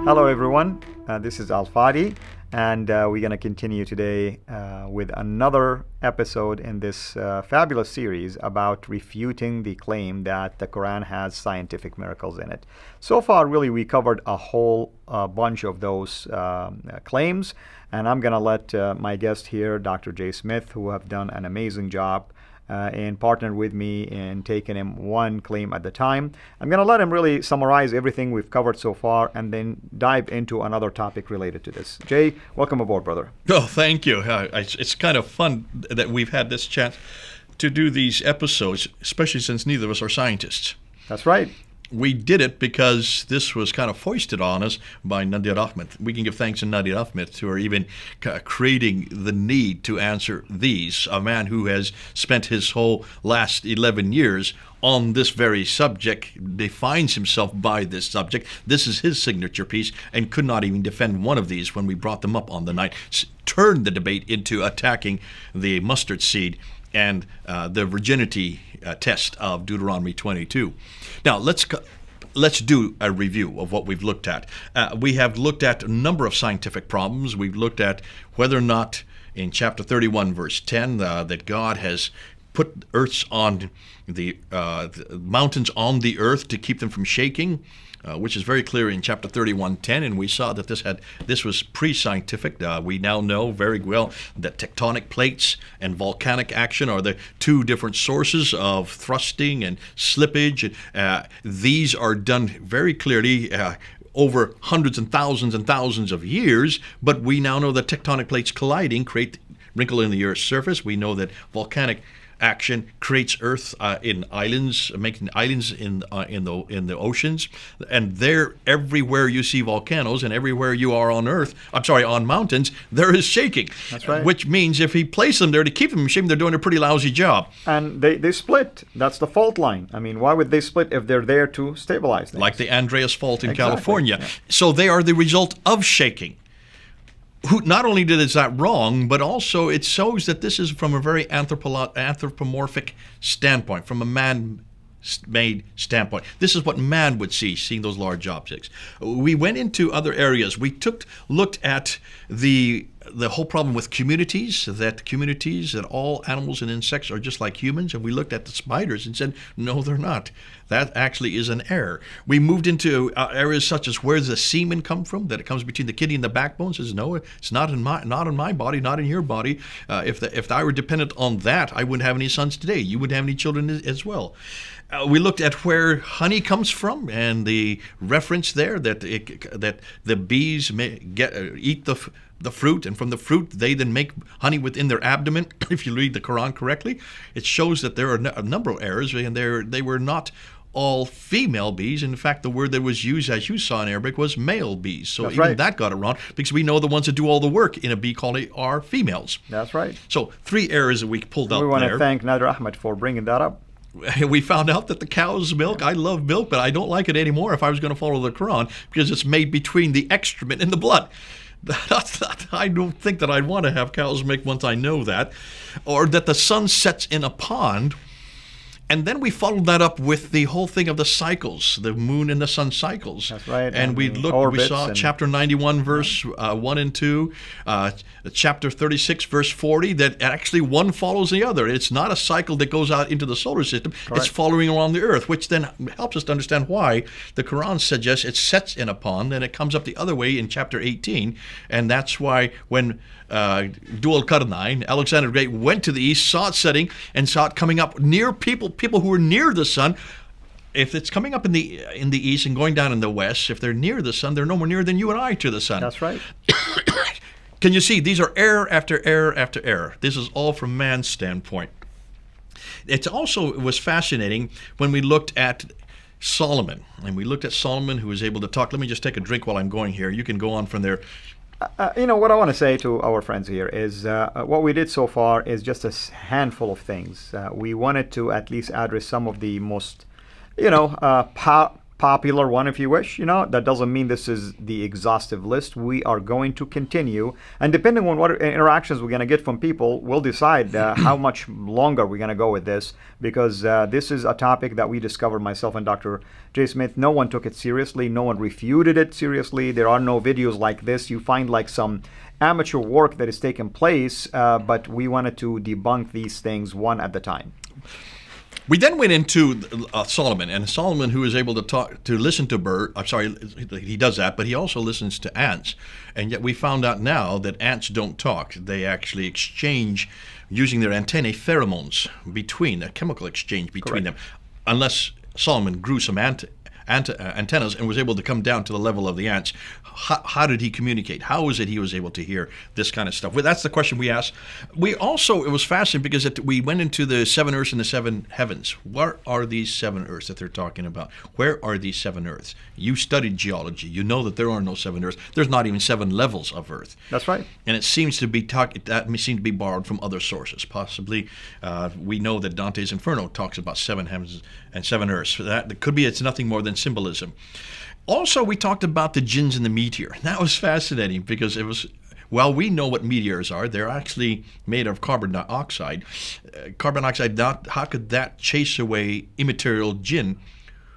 Hello, everyone. This is Al Fadi, and we're going to continue today with another episode in this fabulous series about refuting the claim that the Quran has scientific miracles in it. So far, really, we covered a whole bunch of those claims, and I'm going to let my guest here, Dr. Jay Smith, who have done an amazing job and partnered with me in taking him one claim at the time. I'm going to let him really summarize everything we've covered so far and then dive into another topic related to this. Jay, welcome aboard, brother. Oh, thank you. It's kind of fun that we've had this chance to do these episodes, especially since neither of us are scientists. That's right. We did it because this was kind of foisted on us by Nadir Ahmed. We can give thanks to Nadir Ahmed who are even creating the need to answer these. A man who has spent his whole last 11 years on this very subject, defines himself by this subject. This is his signature piece and could not even defend one of these when we brought them up on the night. Turned the debate into attacking the mustard seed and the virginity test of Deuteronomy 22. Now, let's do a review of what we've looked at. We have looked at a number of scientific problems. We've looked at whether or not in chapter 31, verse 10, that God has put earths on the mountains on the earth to keep them from shaking, which is very clear in chapter 31:10, and we saw that this was pre-scientific. We now know very well that tectonic plates and volcanic action are the two different sources of thrusting and slippage. These are done very clearly over hundreds and thousands of years, but we now know that tectonic plates colliding create wrinkle in the Earth's surface. We know that volcanic action creates Earth in islands, making islands in the oceans, and there, everywhere you see volcanoes and everywhere you are on Earth, on mountains, there is shaking. That's right. Which means if he placed them there to keep them from shaking, they're doing a pretty lousy job. And they split. That's the fault line. I mean, why would they split if they're there to stabilize things? Like the Andreas Fault in Exactly. California. Yeah. So they are the result of shaking. Not only is that wrong, but also it shows that this is from a very anthropomorphic standpoint, from a man-made standpoint. This is what man would see, seeing those large objects. We went into other areas. We looked at the whole problem with communities, that all animals and insects are just like humans, and we looked at the spiders and said, no, they're not. That actually is an error. We moved into areas such as where does the semen come from, that it comes between the kidney and the backbone. Says, no, it's not in my body, not in your body. If I were dependent on that, I wouldn't have any sons today. You wouldn't have any children as well. We looked at where honey comes from and the reference there that the bees eat the fruit, and from the fruit they then make honey within their abdomen. If you read the Quran correctly, it shows that there are a number of errors, and they were not all female bees. In fact, the word that was used, as you saw in Arabic, was male bees. So That's even right. that got it wrong, because we know the ones that do all the work in a bee colony are females. That's right. So 3 errors that we pulled up We want there. to thank Nadir Ahmed for bringing that up. We found out that the cow's milk, I love milk, but I don't like it anymore if I was going to follow the Quran, because it's made between the excrement and the blood. I don't think that I'd want to have cow's milk once I know that. Or that the sun sets in a pond. And then we followed that up with the whole thing of the cycles, the moon and the sun cycles. That's right. And we saw chapter 91, verse 1 and 2, chapter 36, verse 40, that actually one follows the other. It's not a cycle that goes out into the solar system. Correct. It's following around the earth, which then helps us to understand why the Quran suggests it sets in a pond, and it comes up the other way in chapter 18. And that's why when Dul Qarnayn, Alexander the Great, went to the east, saw it setting, and saw it coming up near people who were near the sun. If it's coming up in the east and going down in the west, if they're near the sun, they're no more near than you and I to the sun. That's right. Can you see? These are error after error after error. This is all from man's standpoint. It was fascinating when we looked at Solomon. And we looked at Solomon, who was able to talk. Let me just take a drink while I'm going here. You can go on from there. What I want to say to our friends here is what we did so far is just a handful of things. We wanted to at least address some of the most, popular one, if you wish. That doesn't mean this is the exhaustive list. We are going to continue, and depending on what interactions we're going to get from people, we'll decide how much longer we're going to go with this, because this is a topic that we discovered, myself and Dr. J. Smith. No one took it seriously. No one refuted it seriously. There are no videos like this. You find like some amateur work that is taking place, but we wanted to debunk these things one at a time. We then went into Solomon, and Solomon, who is able to listen to birds. I'm sorry, he does that, but he also listens to ants. And yet we found out now that ants don't talk. They actually exchange, using their antennae, pheromones a chemical exchange between them. Unless Solomon grew some antennas and was able to come down to the level of the ants. How did he communicate? How is it he was able to hear this kind of stuff? Well, that's the question we asked. It was fascinating because we went into the 7 earths and the 7 heavens. What are these 7 earths that they're talking about? Where are these 7 earths? You studied geology. You know that there are no 7 earths. There's not even 7 levels of earth. That's right. And it seems to be borrowed from other sources. Possibly, we know that Dante's Inferno talks about 7 heavens and 7 earths. So that could be it's nothing more than symbolism. Also, we talked about the jinns and the meteor. That was fascinating because while we know what meteors are, they're actually made of carbon dioxide. How could that chase away immaterial jinn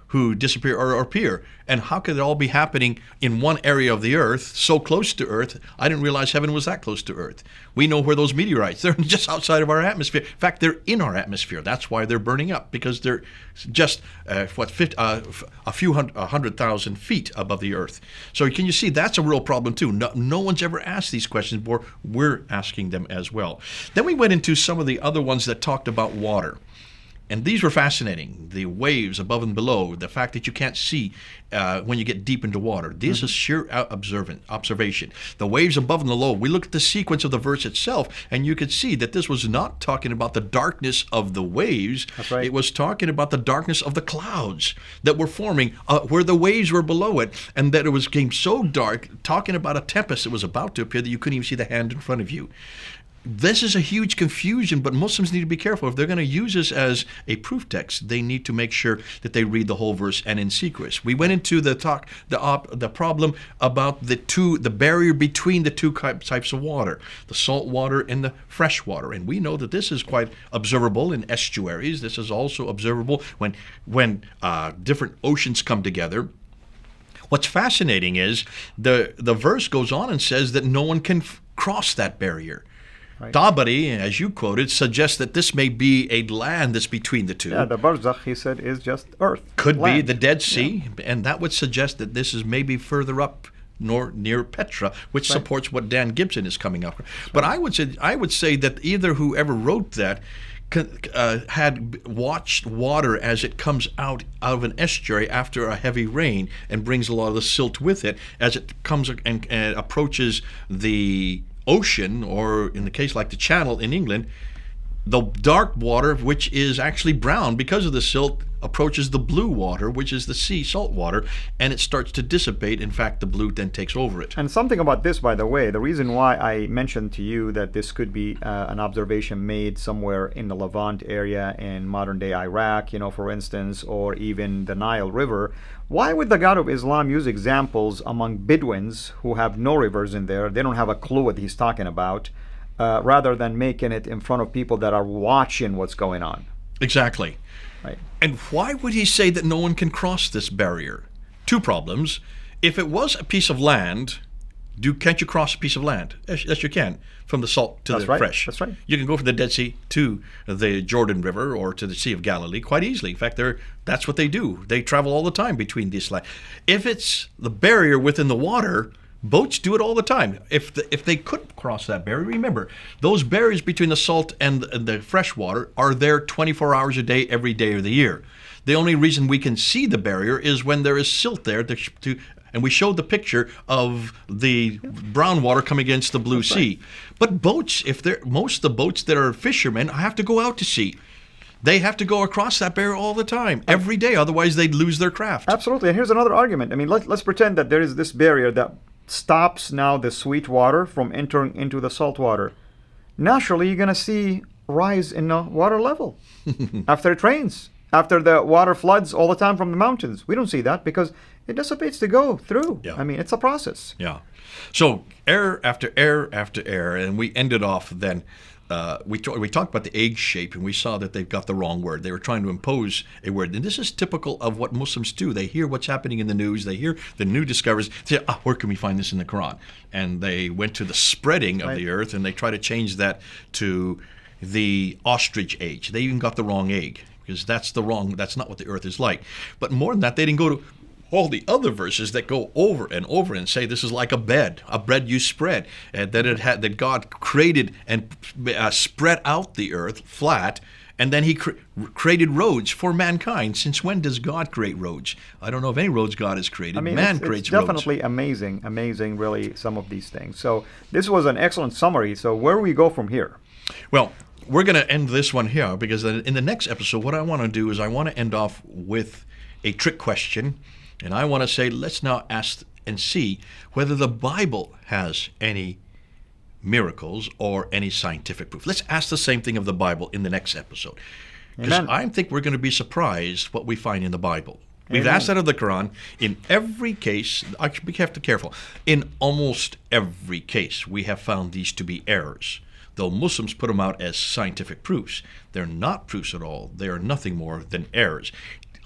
who disappear or appear? And how could it all be happening in one area of the earth, so close to earth? I didn't realize heaven was that close to earth. We know where those meteorites, they're just outside of our atmosphere. In fact, they're in our atmosphere. That's why they're burning up, because they're just a few 100,000 feet above the earth. So can you see that's a real problem too? No one's ever asked these questions before. We're asking them as well. Then we went into some of the other ones that talked about water. And these were fascinating. The waves above and below, the fact that you can't see when you get deep into water. This is sheer observation. The waves above and below, we looked at the sequence of the verse itself, and you could see that this was not talking about the darkness of the waves. That's right. It was talking about the darkness of the clouds that were forming where the waves were below it, and that it was getting so dark, talking about a tempest that was about to appear that you couldn't even see the hand in front of you. This is a huge confusion, but Muslims need to be careful. If they're going to use this as a proof text, they need to make sure that they read the whole verse and in sequence. We went into the problem about the barrier between the two types of water, the salt water and the fresh water. And we know that this is quite observable in estuaries. This is also observable when different oceans come together. What's fascinating is the verse goes on and says that no one can cross that barrier. Right. Tabari, as you quoted, suggests that this may be a land that's between the two. Yeah, the barzakh, he said, is just earth. Could land. be the Dead Sea, and that would suggest that this is maybe further up near Petra, which supports what Dan Gibson is coming up. But I would say that either whoever wrote that had watched water as it comes out of an estuary after a heavy rain and brings a lot of the silt with it as it comes and approaches the ocean, or in the case like the Channel in England, the dark water, which is actually brown because of the silt, approaches the blue water, which is the sea salt water, and it starts to dissipate. In fact, the blue then takes over it. And something about this, by the way, the reason why I mentioned to you that this could be an observation made somewhere in the Levant area in modern-day Iraq, for instance, or even the Nile River. Why would the God of Islam use examples among Bedouins who have no rivers in there? They don't have a clue what he's talking about, rather than making it in front of people that are watching what's going on. Exactly. Right. And why would he say that no one can cross this barrier? Two problems. If it was a piece of land, can't you cross a piece of land? Yes, you can, from the salt to the fresh. That's right. You can go from the Dead Sea to the Jordan River or to the Sea of Galilee quite easily. In fact, that's what they do. They travel all the time between these lands. If it's the barrier within the water, boats do it all the time. If they could cross that barrier, remember, those barriers between the salt and the fresh water are there 24 hours a day, every day of the year. The only reason we can see the barrier is when there is silt there and we showed the picture of the brown water coming against the blue sea. Right. But boats, most of the boats that are fishermen have to go out to sea. They have to go across that barrier all the time, every day. Otherwise, they'd lose their craft. Absolutely. And here's another argument. I mean, let's pretend that there is this barrier that stops now the sweet water from entering into the salt water. Naturally, you're going to see rise in the water level after it rains. After the water floods all the time from the mountains, we don't see that because it dissipates to go through. Yeah. I mean, it's a process. Yeah. So error after error after error, and we ended off then. We talked about the egg shape, and we saw that they've got the wrong word. They were trying to impose a word, and this is typical of what Muslims do. They hear what's happening in the news, they hear the new discoveries, they say, where can we find this in the Quran? And they went to the spreading of the earth, and they try to change that to the ostrich age. They even got the wrong egg, because that's not what the earth is like. But more than that, they didn't go to all the other verses that go over and over and say this is like a bread you spread, and that God created and spread out the earth flat, and then He created roads for mankind. Since when does God create roads? I don't know of any roads God has created. I mean, creates it's roads. definitely amazing, really, some of these things. So this was an excellent summary. So where do we go from here? Well, we're going to end this one here, because in the next episode, what I want to do is I want to end off with a trick question. And I want to say, let's now ask and see whether the Bible has any miracles or any scientific proof. Let's ask the same thing of the Bible in the next episode. Because I think we're going to be surprised what we find in the Bible. We've asked that of the Quran. In every case, we have to be careful. In almost every case, we have found these to be errors. Though Muslims put them out as scientific proofs, they're not proofs at all. They are nothing more than errors.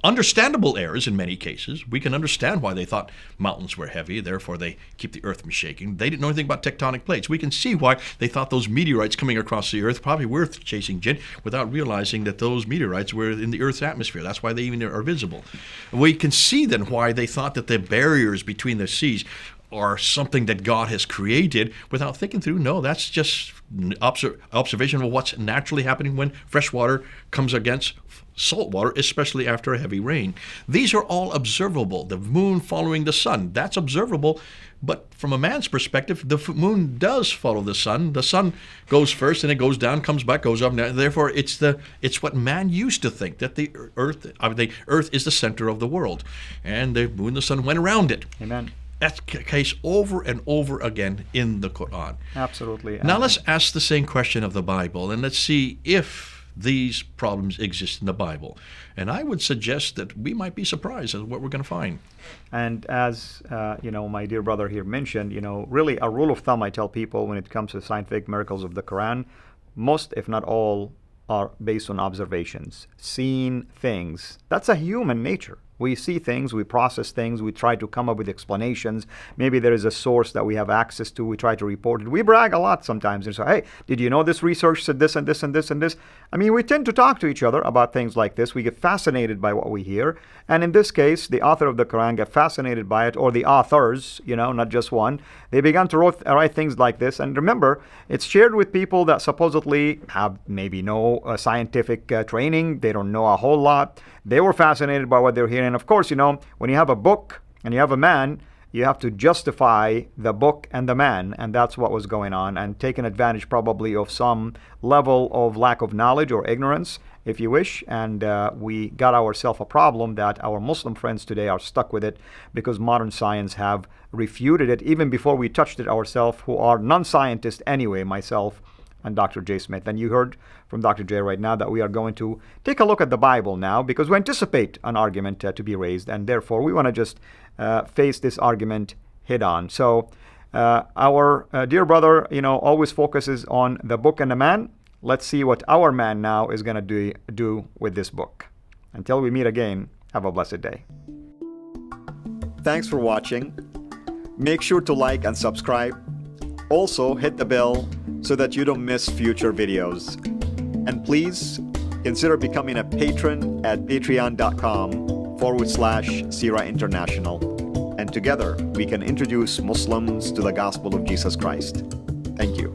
Understandable errors in many cases. We can understand why they thought mountains were heavy, therefore they keep the earth from shaking. They didn't know anything about tectonic plates. We can see why they thought those meteorites coming across the earth probably were earth-chasing jinn, without realizing that those meteorites were in the earth's atmosphere. That's why they even are visible. We can see then why they thought that the barriers between the seas are something that God has created, without thinking through, no, that's just observation of what's naturally happening when fresh water comes against salt water, especially after a heavy rain. These are all observable. The moon following the sun, that's observable. But from a man's perspective, the moon does follow the sun. The sun goes first, and it goes down, comes back, goes up. Therefore, it's what man used to think, that the earth is the center of the world, and the moon, the sun went around it. Amen. That's the case over and over again in the Quran. Absolutely. Now let's ask the same question of the Bible, and let's see if these problems exist in the Bible. And I would suggest that we might be surprised at what we're going to find. And as my dear brother here mentioned, really a rule of thumb I tell people when it comes to scientific miracles of the Quran, most, if not all, are based on observations, seen things. That's a human nature. We see things, we process things, we try to come up with explanations. Maybe there is a source that we have access to, we try to report it. We brag a lot sometimes and say, hey, did you know this research said this and this and this and this? I mean, we tend to talk to each other about things like this. We get fascinated by what we hear. And in this case, the author of the Quran got fascinated by it, or the authors, not just one. They began to write things like this. And remember, it's shared with people that supposedly have maybe no scientific training. They don't know a whole lot. They were fascinated by what they're hearing. And of course, when you have a book and you have a man, you have to justify the book and the man. And that's what was going on, and taking advantage probably of some level of lack of knowledge or ignorance, if you wish. And we got ourselves a problem that our Muslim friends today are stuck with it, because modern science have refuted it even before we touched it ourselves, who are non-scientists anyway, myself and Dr. J. Smith. And you heard from Dr. J right now that we are going to take a look at the Bible now, because we anticipate an argument to be raised, and therefore we want to just face this argument head on. So our dear brother, always focuses on the book and the man. Let's see what our man now is going to do with this book. Until we meet again, have a blessed day. Thanks for watching. Make sure to like and subscribe. Also, hit the bell so that you don't miss future videos. And please consider becoming a patron at patreon.com/Sira International. And together we can introduce Muslims to the gospel of Jesus Christ. Thank you.